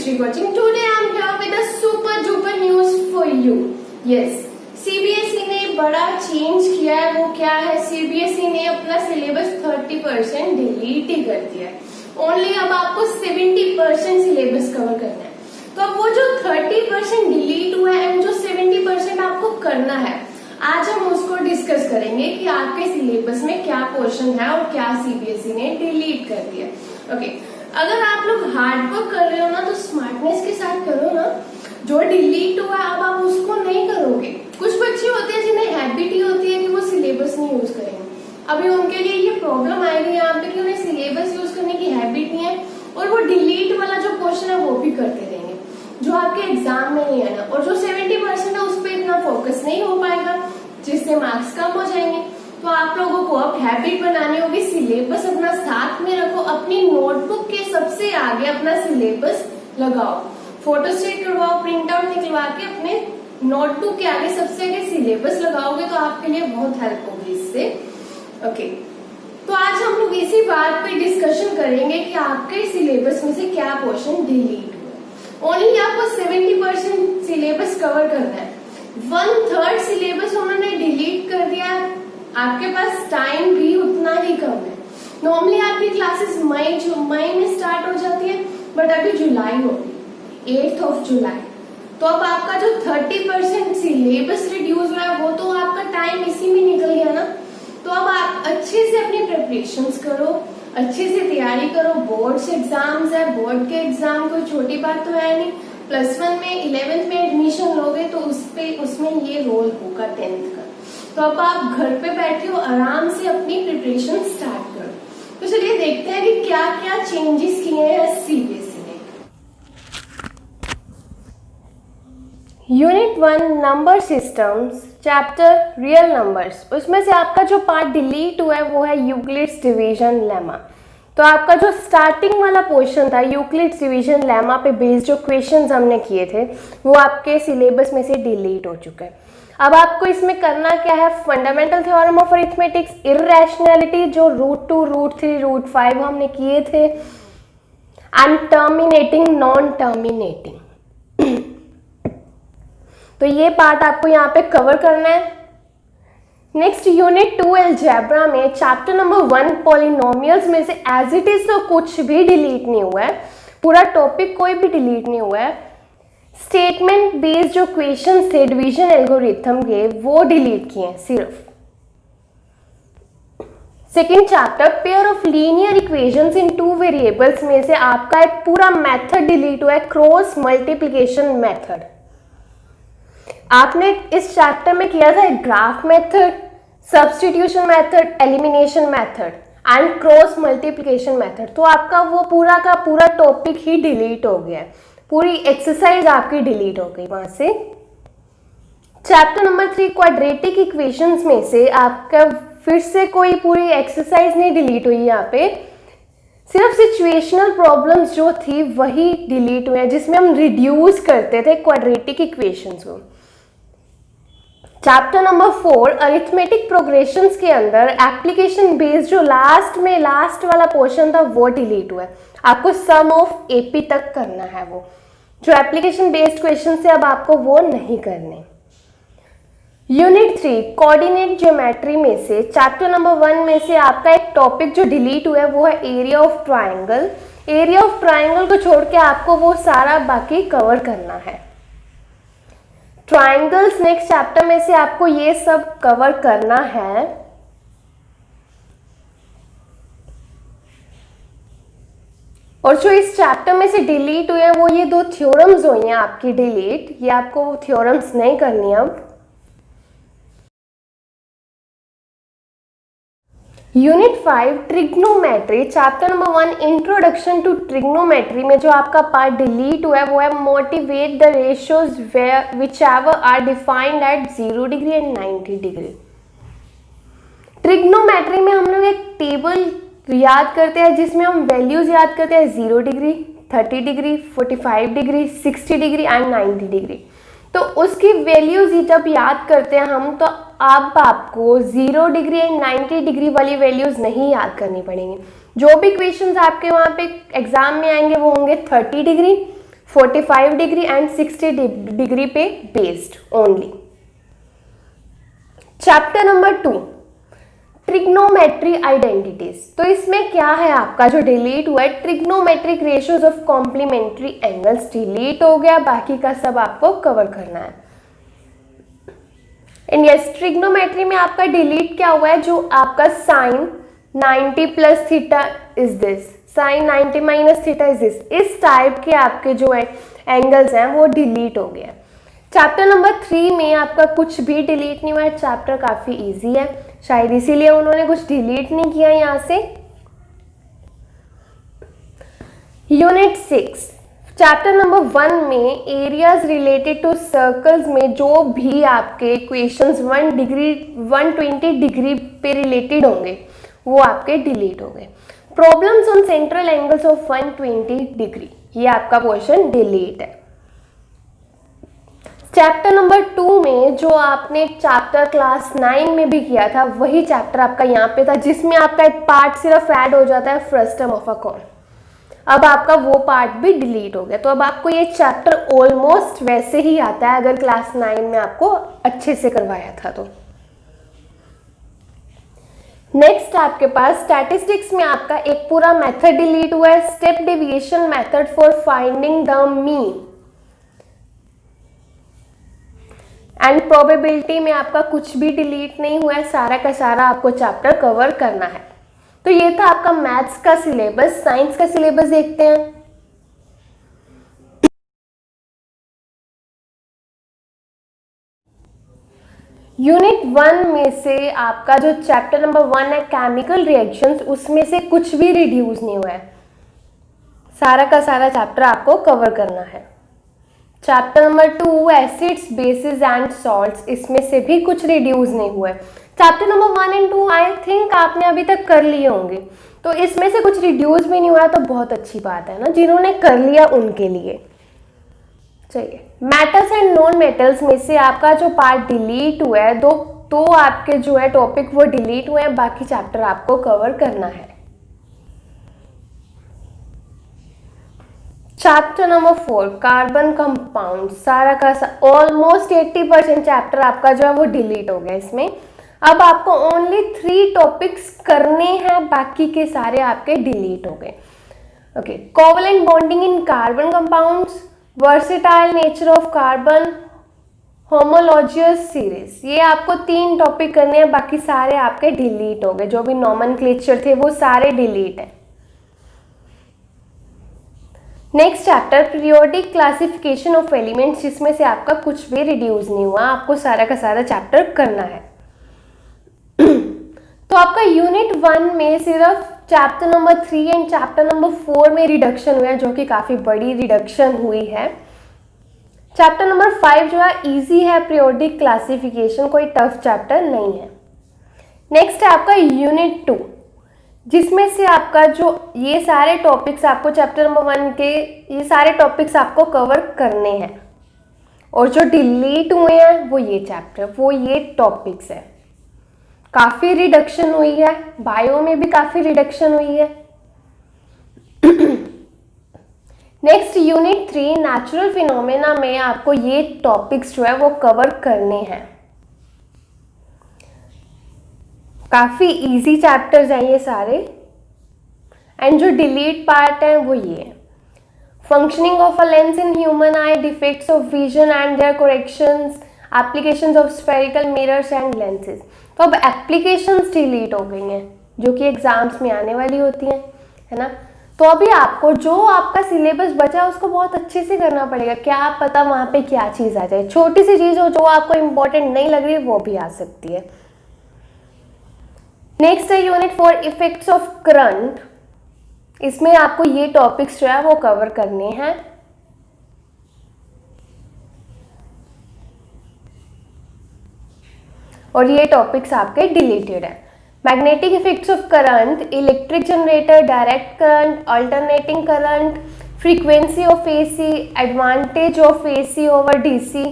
Shri coaching. Today I am here with a super duper news for you. Yes, CBSE ने बड़ा change किया है. वो क्या है? CBSE ने अपना सिलेबस 30% डिलीट ही कर दिया है. ओनली अब आपको 70% सिलेबस कवर करना है. तो अब वो जो 30% डिलीट हुआ है एंड जो 70% आपको करना है, आज हम उसको डिस्कस करेंगे कि आपके सिलेबस में क्या पोर्शन है और क्या CBSE ने डिलीट कर दिया. ओके, अगर आप लोग हार्ड वर्क कर रहे हो ना तो स्मार्टनेस के साथ करो ना. जो डिलीट हुआ अब आप उसको नहीं करोगे. कुछ बच्चे होते हैं जिन्हें हैबिट ही होती है कि वो सिलेबस नहीं यूज करेंगे. अभी उनके लिए ये प्रॉब्लम आएगी यहाँ पे कि उन्हें सिलेबस यूज करने की हैबिट नहीं है और वो डिलीट वाला जो क्वेश्चन है वो भी करते रहेंगे जो आपके एग्जाम में नहीं है ना. और जो 70% है उस पर इतना फोकस नहीं हो पाएगा जिससे मार्क्स कम हो जाएंगे. तो आप लोगों को अब हैबिट बनानी होगी. सिलेबस अपना साथ में रखो. अपनी नोटबुक के सबसे आगे अपना सिलेबस लगाओ. फोटो स्टेट करवाओ, प्रिंट आउट निकलवा के अपने नोटबुक के आगे सबसे आगे सिलेबस लगाओगे तो आपके लिए बहुत हेल्प होगी इससे. ओके, तो आज हम लोग इसी बात पे डिस्कशन करेंगे कि आपके सिलेबस में से क्या पोर्शन डिलीट हुआ. ओनली आपको 70% सिलेबस कवर करना है. 1/3 सिलेबस उन्होंने डिलीट कर दिया. आपके पास टाइम भी उतना ही कम है. नॉर्मली आपकी क्लासेस मई में स्टार्ट हो जाती है, बट अभी जुलाई होगी, 8 जुलाई. तो अब आपका जो 30% सिलेबस रिड्यूस हुआ है वो तो आपका टाइम इसी में निकल गया ना. तो अब आप अच्छे से अपनी प्रिपरेशंस करो, अच्छे से तैयारी करो. बोर्ड्स एग्जाम्स है, बोर्ड के एग्जाम कोई छोटी बात तो है नहीं. +1 में 11th में एडमिशन लोगे तो उसमें ये रोल होगा 10th का. तो अब आप घर पे बैठे हो, आराम से अपनी प्रिपरेशन स्टार्ट करो. तो चलिए देखते हैं कि क्या क्या चेंजेस किए हैं CBSE ने. Unit 1 number systems, chapter real numbers. उसमें से आपका जो पार्ट डिलीट हुआ है वो है यूक्लिड्स डिवीजन लेमा. तो आपका जो स्टार्टिंग वाला पोर्शन था यूक्लिड्स डिवीजन लेमा पे बेस्ड जो क्वेश्चंस हमने किए थे वो आपके सिलेबस में से डिलीट हो चुका है. अब आपको इसमें करना क्या है? फंडामेंटल थ्योरम ऑफ अरिथमेटिक्स, इररेशनैलिटी जो √2, √3, √5 हमने किए थे, एंड टर्मिनेटिंग, नॉन टर्मिनेटिंग. तो ये पार्ट आपको यहाँ पे कवर करना है. नेक्स्ट यूनिट 2 अलजेब्रा में चैप्टर नंबर 1 पॉलिनोमियल्स में से एज इट इज तो कुछ भी डिलीट नहीं हुआ है. पूरा टॉपिक कोई भी डिलीट नहीं हुआ है. स्टेटमेंट बेस्ड जो क्वेश्चन थे डिवीजन एल्गोरिथम के वो डिलीट किए हैं सिर्फ. Second chapter pair of linear equations in 2 variables में से आपका एक पूरा मेथड डिलीट हुआ है, क्रॉस मल्टीप्लिकेशन मेथड. आपने इस चैप्टर में किया था graph method, substitution method, elimination method and cross multiplication method. तो आपका वो पूरा का पूरा टॉपिक ही डिलीट हो गया है. पूरी एक्सरसाइज आपकी डिलीट हो गई वहां से. चैप्टर नंबर 3 क्वाड्रेटिक इक्वेशंस में से आपका फिर से कोई पूरी एक्सरसाइज नहीं डिलीट हुई. यहाँ पे सिर्फ सिचुएशनल प्रॉब्लम्स जो थी वही डिलीट हुए हैं जिसमें हम रिड्यूस करते थे क्वाड्रेटिक इक्वेशंस को. चैप्टर नंबर 4 अरिथमेटिक प्रोग्रेशंस के अंदर एप्लीकेशन बेस्ड जो लास्ट वाला पोर्शन था वो डिलीट हुआ है. आपको सम ऑफ AP तक करना है. वो जो एप्लीकेशन बेस्ड क्वेश्चन से अब आपको वो नहीं करने. यूनिट 3 कोऑर्डिनेट ज्योमेट्री में से चैप्टर नंबर 1 में से आपका एक टॉपिक जो डिलीट हुआ है वो है area of triangle. Area of triangle को छोड़ के आपको वो सारा बाकी कवर करना है. ट्राइंगल्स नेक्स्ट चैप्टर में से आपको ये सब कवर करना है. और जो इस चैप्टर में से डिलीट हुए हैं वो ये 2 थ्योरम्स हुई हैं आपकी डिलीट. ये आपको वो थ्योरम्स नहीं करनी अब. Unit 5 trigonometry chapter number 1 introduction to trigonometry में जो आपका पार्ट डिलीट हुआ है वो है motivate the ratios which ever are defined at 0 degree and 90 degree. Trigonometry में हम लोग एक टेबल याद करते हैं जिसमें हम वैल्यूज याद करते हैं 0 degree, 30 degree, 45 degree, 60 degree and 90 degree. तो उसकी वैल्यूज जब याद करते हैं हम तो अब आपको 0 डिग्री एंड 90 डिग्री वाली वैल्यूज नहीं याद करनी पड़ेंगी. जो भी क्वेश्चंस आपके वहाँ पे एग्जाम में आएंगे वो होंगे 30 डिग्री, 45 डिग्री एंड 60 डिग्री पे based only. Chapter number 2 trigonometry identities. तो इसमें क्या है आपका जो डिलीट हुआ है, trigonometric ratios of complementary angles delete हो गया, बाकी का सब आपको कवर करना है। एंड यस, ट्रिग्नोमेट्री में आपका डिलीट क्या हुआ है, जो आपका sine 90 plus theta is this, sine 90 minus theta is this, इस टाइप के आपके जो है एंगल्स हैं वो डिलीट हो गया। चैप्टर नंबर 3 में आपका कुछ भी डिलीट नहीं हुआ है, चैप्टर काफी इजी है, शायद इसीलिए उन्होंने कुछ डिलीट नहीं किया यहाँ से। यूनिट 6 चैप्टर नंबर 1 में एरियाज रिलेटेड टू सर्कल्स में जो भी आपके इक्वेशंस 120 डिग्री पे रिलेटेड होंगे वो आपके डिलीट हो गए। Problems on central angles of 120 degree, ये आपका क्वेश्चन डिलीट है। चैप्टर नंबर 2 में जो आपने चैप्टर क्लास 9 में भी किया था वही चैप्टर आपका यहाँ पे था, जिसमें आपका एक पार्ट सिर्फ ऐड हो जाता है, फ्रस्टम ऑफ अ कॉन। अब आपका वो पार्ट भी डिलीट हो गया, तो अब आपको ये चैप्टर ऑलमोस्ट वैसे ही आता है अगर क्लास 9 में आपको अच्छे से करवाया था तो। नेक्स्ट आपके पास स्टैटिस्टिक्स में आपका एक पूरा मेथड डिलीट हुआ है, step deviation method for finding the mean. And probability में आपका कुछ भी डिलीट नहीं हुआ है, सारा का सारा आपको चैप्टर कवर करना है। तो ये था आपका मैथ्स का सिलेबस। साइंस का सिलेबस देखते हैं। यूनिट 1 में से आपका जो चैप्टर नंबर 1 है केमिकल रिएक्शंस, उसमें से कुछ भी रिड्यूस नहीं हुआ है, सारा का सारा चैप्टर आपको कवर करना है। Chapter number 2 acids bases and salts, इसमें से भी कुछ रिड्यूस नहीं हुआ है। Chapter number 1 and 2 I think आपने अभी तक कर लिए होंगे, तो इसमें से कुछ रिड्यूस भी नहीं हुआ तो बहुत अच्छी बात है ना, जिन्होंने कर लिया उनके लिए। चलिए, मेटल्स एंड नॉन मेटल्स में से आपका जो पार्ट डिलीट हुआ है, दो आपके जो है टॉपिक वो डिलीट हुए हैं, बाकी चैप्टर आपको कवर करना है। चैप्टर नंबर 4 कार्बन कंपाउंड, सारा का ऑलमोस्ट 80% चैप्टर आपका जो है वो डिलीट हो गया इसमें। अब आपको ओनली 3 टॉपिक्स करने हैं, बाकी के सारे आपके डिलीट हो गए। Okay, covalent bonding in carbon compounds, versatile nature of carbon, homologous series, ये आपको 3 टॉपिक करने हैं, बाकी सारे आपके डिलीट हो गए। जो भी नॉमेनक्लेचर थे वो सारे डिलीट है। Next chapter periodic classification of elements, जिसमें से आपका कुछ भी रिड्यूस नहीं हुआ, आपको सारा का सारा चैप्टर करना है। तो आपका यूनिट 1 में सिर्फ chapter number 3 and chapter number 4 में रिडक्शन हुआ है, जो कि काफी बड़ी रिडक्शन हुई है। चैप्टर नंबर 5 जो है इजी है, पीरियोडिक क्लासिफिकेशन, कोई टफ चैप्टर नहीं है। नेक्स्ट है आपका यूनिट 2, जिसमें से आपका जो ये सारे टॉपिक्स आपको चैप्टर नंबर 1 के ये सारे टॉपिक्स आपको कवर करने हैं, और जो डिलीट हुए हैं वो ये चैप्टर, वो ये टॉपिक्स है। काफी रिडक्शन हुई है, बायो में भी काफी रिडक्शन हुई है। नेक्स्ट यूनिट 3 नेचुरल फिनोमेना में आपको ये टॉपिक्स जो है वो कवर करने हैं। काफी इजी चैप्टर्स हैं ये सारे, एंड जो डिलीट पार्ट है वो ये functioning of a lens in human eye, defects of vision and their corrections, applications of spherical mirrors and lenses. तो अब एप्लीकेशंस डिलीट हो गई हैं, जो कि एग्जाम्स में आने वाली होती हैं, है ना। तो अभी आपको जो आपका सिलेबस बचा है उसको बहुत अच्छे से करना पड़ेगा, क्या पता वहां पे क्या चीज आ जाए, छोटी सी चीज हो जो आपको इंपॉर्टेंट नहीं लग रही वो भी आ सकती है। नेक्स्ट है यूनिट 4 इफेक्ट्स ऑफ करंट, इसमें आपको ये टॉपिक्स जो है वो कवर करने हैं। और ये टॉपिक्स आपके डिलीटेड है। Magnetic effects of current, electric generator, direct current, alternating current, frequency of AC, advantage of AC over DC,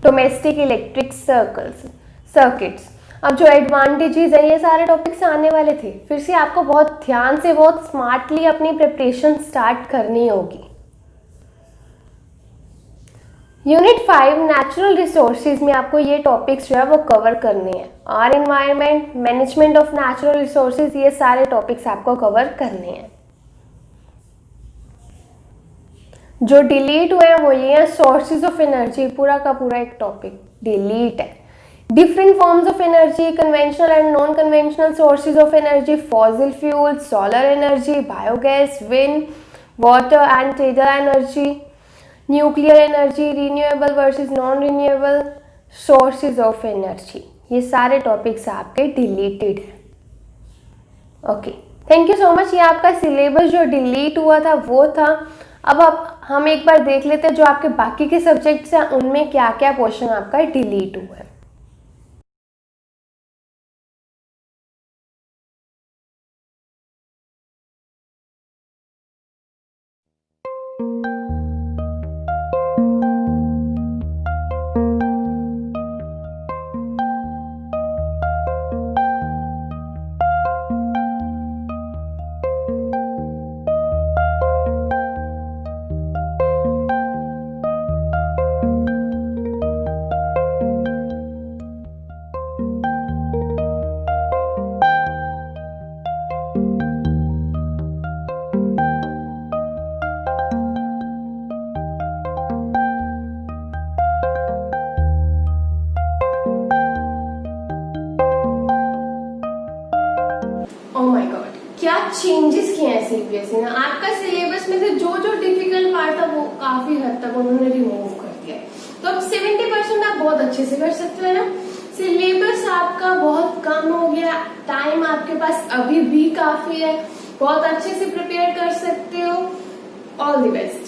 domestic electric circuits. अब जो एडवांटेजेस है ये सारे टॉपिक्स आने वाले थे, फिर से आपको बहुत ध्यान से बहुत स्मार्टली अपनी प्रिपरेशन स्टार्ट करनी होगी। यूनिट 5 नेचुरल रिसोर्सेज में आपको ये टॉपिक्स जो है वो कवर करने हैं। Our environment, management of natural resources, ये सारे टॉपिक्स आपको कवर करने हैं। जो डिलीट हुए हैं वो ये है सोर्सेज ऑफ एनर्जी, पूरा का पूरा एक टॉपिक डिलीट है। Different forms of energy, conventional and non conventional sources of energy, fossil fuel, solar energy, biogas, wind, water and tidal energy, nuclear energy, renewable versus non renewable sources of energy, ये सारे topics आपके deleted हैं। Okay, thank you so much. ये आपका syllabus जो delete हुआ था वो था। अब हम एक बार देख लेते हैं जो आपके बाकी के सब्जेक्ट्स हैं उनमें क्या क्या पोर्शन आपका डिलीट हुआ है। क्या चेंजेस किए हैं सीबीएसई ने। आपका सिलेबस में से जो जो डिफिकल्ट पार्ट था वो काफी हद तक उन्होंने रिमूव कर दिया, तो अब 70% आप बहुत अच्छे से कर सकते हो ना। सिलेबस आपका बहुत कम हो गया, टाइम आपके पास अभी भी काफी है, बहुत अच्छे से प्रिपेयर कर सकते हो। All the best.